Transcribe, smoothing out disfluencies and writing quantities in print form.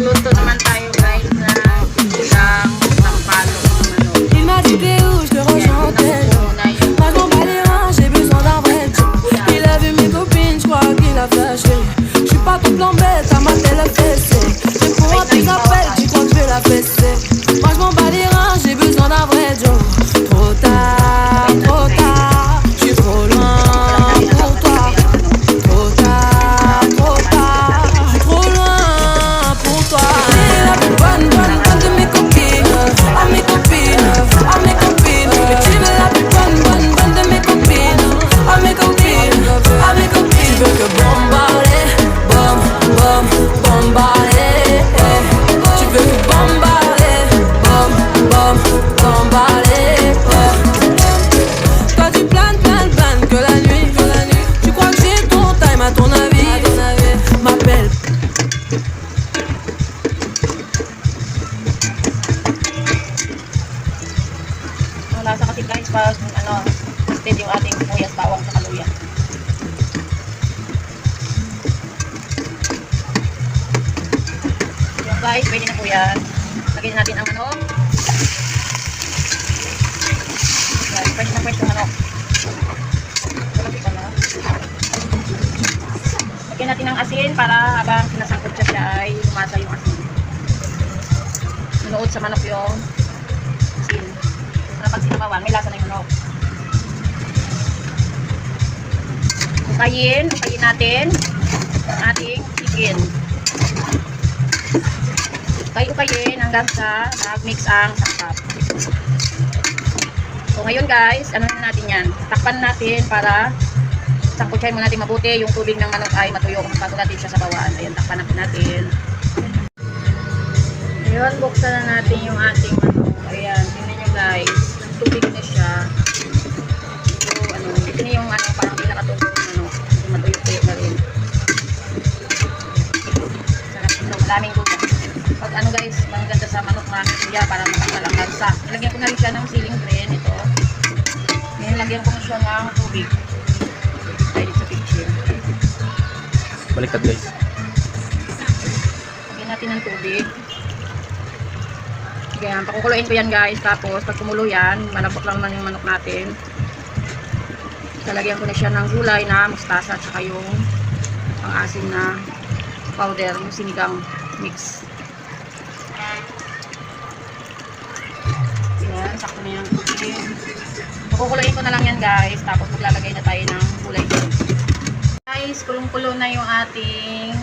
Magluto naman tayo guys na ilang sampalo ng manok. Il m'a dit t'es où, je te rejoins tel. Moi je m'en bats les reins, j'ai besoin d'un vrai job. Il a vu mes copines, je crois qu'il a flashé. Je suis pas ton plan bête, à ma télé fessée. Mais pour un petit appel, tu crois que je vais la fesser. Moi je m'en bats les reins, j'ai besoin d'un vrai job. Trop tard, je suis trop loin pour toi. Trop tard, je suis trop loin pour toi. T'es la plus bonne de mes copines, à mes copines, à mes copines. Mais tu veux la plus bonne de mes copines, à mes copines, à mes copines. Tu veux que bombarder, bombarder. Tu veux que bombarder, bombarder. Toi tu planes que la nuit. Tu crois que j'ai ton time à ton avis? M'appelle. Lasa kasi guys pag steady yung ating sibuyas, bawang sa kaluya. Yung guys, pwede na po yan. Lagyan natin ang manok. Yan, fresh na fresh yung manok. Lagyan natin ang asin para habang sinasangkot siya ay lumasa yung asin. Nunood sa manok yung asin. Pag sinabawan, may lasa na yung manok. Ukayin natin ang ating chicken. Ukayin hanggang sa mag-mix ang sangkap. So ngayon guys, ano na natin yan? Takpan natin para sangkutsahin mo natin mabuti. Yung tubig ng manok ay matuyo bago natin siya sabawan. Ayan, takpan natin. Ngayon, buksan na natin yung ating manok. Ayan, tingnan nyo guys. Tubig na siya. So, ito na yung parang pinakatubig ng manok. Matuyo-tuyo na rin. Sarap ito. Maraming lupa. Pag guys, maganda sa manok na siya para matanggal ang lansa. Nilagyan ko na rin siya ng ceiling drain. Ito. Ngayon, lagyan ko na siya ng tubig. Tayo dito sa kitchen. Baliktad guys. Lagyan natin ng tubig. Yan, pakukuluin ko yan guys. Tapos pag kumulo yan, malapot lang naman yung manok natin. Lalagyan ko na siya ng gulay na mustasa at saka yung pang-asin na powder, yung sinigang mix. Yan, sakto na yung tubig. Pakukuluin ko na lang yan guys. Tapos maglalagay na tayo ng gulay dyan. Guys, kulong-kulo na yung ating